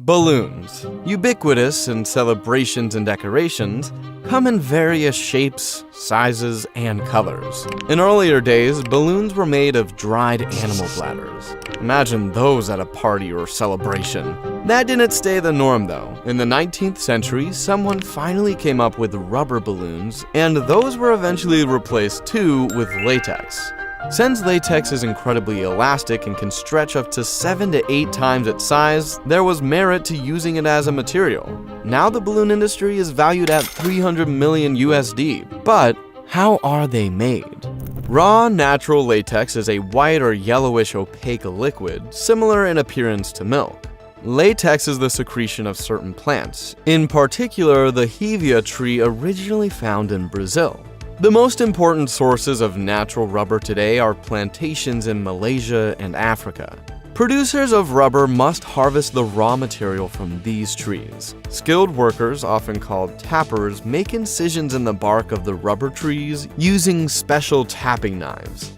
Balloons, ubiquitous in celebrations and decorations, come in various shapes, sizes, and colors. In earlier days, balloons were made of dried animal bladders. Imagine those at a party or celebration. That didn't stay the norm though. In the 19th century, someone finally came up with rubber balloons, and those were eventually replaced too with latex. Since latex is incredibly elastic and can stretch up to 7 to 8 times its size, there was merit to using it as a material. Now the balloon industry is valued at 300 million USD, but how are they made? Raw natural latex is a white or yellowish opaque liquid, similar in appearance to milk. Latex is the secretion of certain plants, in particular the hevea tree originally found in Brazil. The most important sources of natural rubber today are plantations in Malaysia and Africa. Producers of rubber must harvest the raw material from these trees. Skilled workers, often called tappers, make incisions in the bark of the rubber trees using special tapping knives.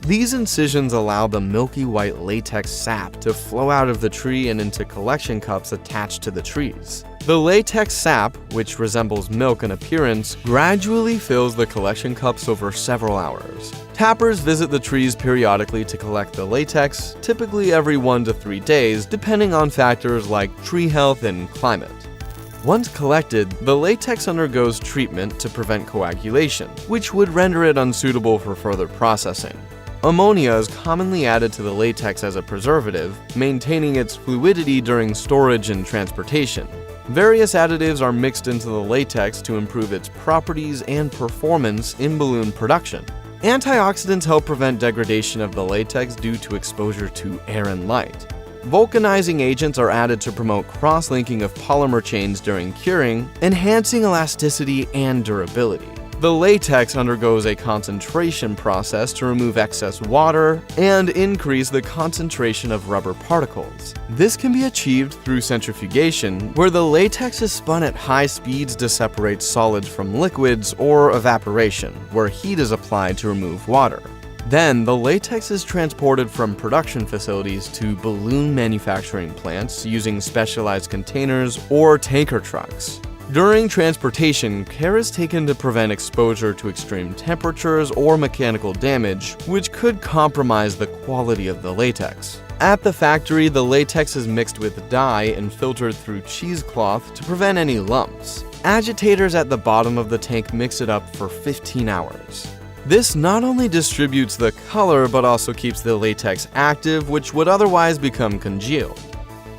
These incisions allow the milky white latex sap to flow out of the tree and into collection cups attached to the trees. The latex sap, which resembles milk in appearance, gradually fills the collection cups over several hours. Tappers visit the trees periodically to collect the latex, typically every 1 to 3 days, depending on factors like tree health and climate. Once collected, the latex undergoes treatment to prevent coagulation, which would render it unsuitable for further processing. Ammonia is commonly added to the latex as a preservative, maintaining its fluidity during storage and transportation. Various additives are mixed into the latex to improve its properties and performance in balloon production. Antioxidants help prevent degradation of the latex due to exposure to air and light. Vulcanizing agents are added to promote cross-linking of polymer chains during curing, enhancing elasticity and durability. The latex undergoes a concentration process to remove excess water and increase the concentration of rubber particles. This can be achieved through centrifugation, where the latex is spun at high speeds to separate solids from liquids, or evaporation, where heat is applied to remove water. Then, the latex is transported from production facilities to balloon manufacturing plants using specialized containers or tanker trucks. During transportation, care is taken to prevent exposure to extreme temperatures or mechanical damage, which could compromise the quality of the latex. At the factory, the latex is mixed with dye and filtered through cheesecloth to prevent any lumps. Agitators at the bottom of the tank mix it up for 15 hours. This not only distributes the color, but also keeps the latex active, which would otherwise become congealed.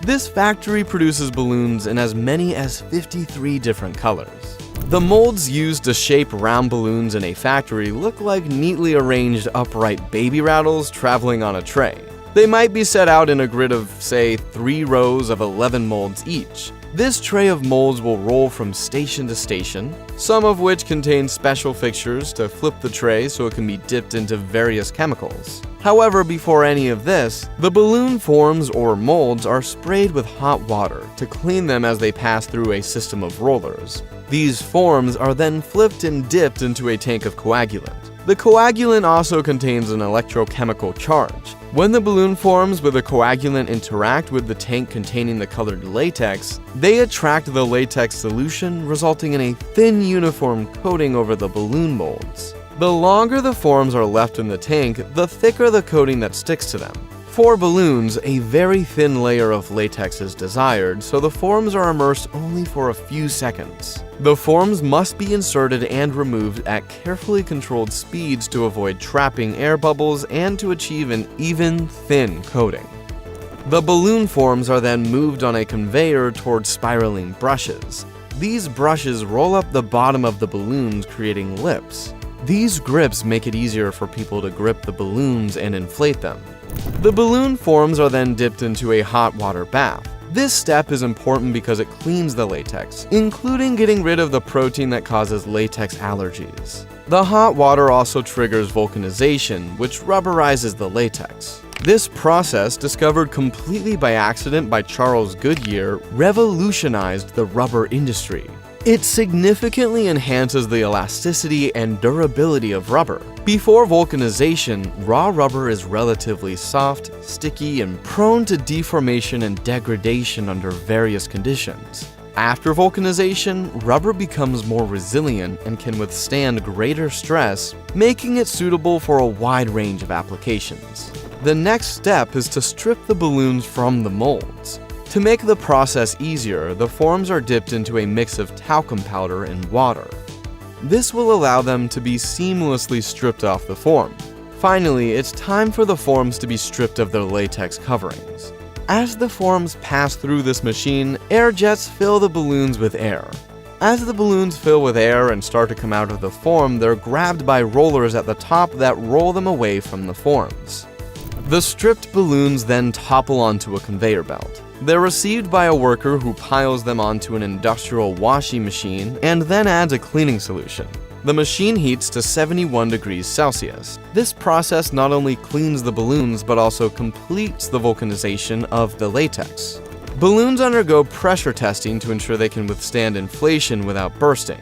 This factory produces balloons in as many as 53 different colors. The molds used to shape round balloons in a factory look like neatly arranged upright baby rattles traveling on a tray. They might be set out in a grid of, say, 3 rows of 11 molds each. This tray of molds will roll from station to station, some of which contain special fixtures to flip the tray so it can be dipped into various chemicals. However, before any of this, the balloon forms or molds are sprayed with hot water to clean them as they pass through a system of rollers. These forms are then flipped and dipped into a tank of coagulant. The coagulant also contains an electrochemical charge. When the balloon forms with a coagulant interact with the tank containing the colored latex, they attract the latex solution, resulting in a thin uniform coating over the balloon molds. The longer the forms are left in the tank, the thicker the coating that sticks to them. For balloons, a very thin layer of latex is desired, so the forms are immersed only for a few seconds. The forms must be inserted and removed at carefully controlled speeds to avoid trapping air bubbles and to achieve an even, thin coating. The balloon forms are then moved on a conveyor towards spiraling brushes. These brushes roll up the bottom of the balloons, creating lips. These grips make it easier for people to grip the balloons and inflate them. The balloon forms are then dipped into a hot water bath. This step is important because it cleans the latex, including getting rid of the protein that causes latex allergies. The hot water also triggers vulcanization, which rubberizes the latex. This process, discovered completely by accident by Charles Goodyear, revolutionized the rubber industry. It significantly enhances the elasticity and durability of rubber. Before vulcanization, raw rubber is relatively soft, sticky, and prone to deformation and degradation under various conditions. After vulcanization, rubber becomes more resilient and can withstand greater stress, making it suitable for a wide range of applications. The next step is to strip the balloons from the molds. To make the process easier, the forms are dipped into a mix of talcum powder and water. This will allow them to be seamlessly stripped off the form. Finally, it's time for the forms to be stripped of their latex coverings. As the forms pass through this machine, air jets fill the balloons with air. As the balloons fill with air and start to come out of the form, they're grabbed by rollers at the top that roll them away from the forms. The stripped balloons then topple onto a conveyor belt. They're received by a worker who piles them onto an industrial washing machine and then adds a cleaning solution. The machine heats to 71 degrees Celsius. This process not only cleans the balloons but also completes the vulcanization of the latex. Balloons undergo pressure testing to ensure they can withstand inflation without bursting.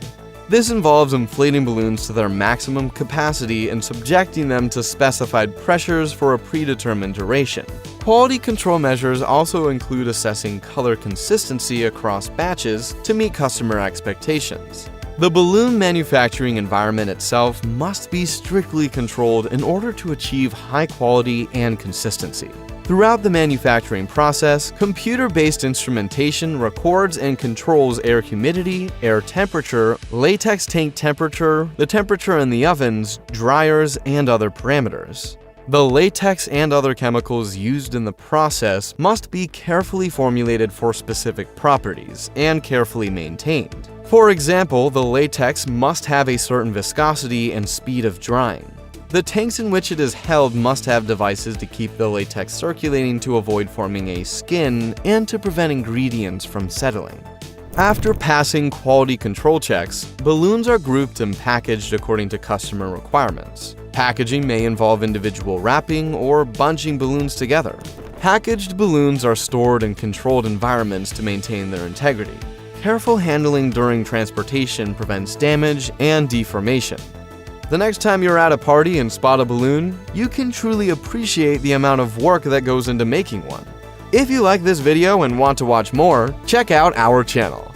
This involves inflating balloons to their maximum capacity and subjecting them to specified pressures for a predetermined duration. Quality control measures also include assessing color consistency across batches to meet customer expectations. The balloon manufacturing environment itself must be strictly controlled in order to achieve high quality and consistency. Throughout the manufacturing process, computer-based instrumentation records and controls air humidity, air temperature, latex tank temperature, the temperature in the ovens, dryers, and other parameters. The latex and other chemicals used in the process must be carefully formulated for specific properties and carefully maintained. For example, the latex must have a certain viscosity and speed of drying. The tanks in which it is held must have devices to keep the latex circulating to avoid forming a skin and to prevent ingredients from settling. After passing quality control checks, balloons are grouped and packaged according to customer requirements. Packaging may involve individual wrapping or bunching balloons together. Packaged balloons are stored in controlled environments to maintain their integrity. Careful handling during transportation prevents damage and deformation. The next time you're at a party and spot a balloon, you can truly appreciate the amount of work that goes into making one. If you like this video and want to watch more, check out our channel.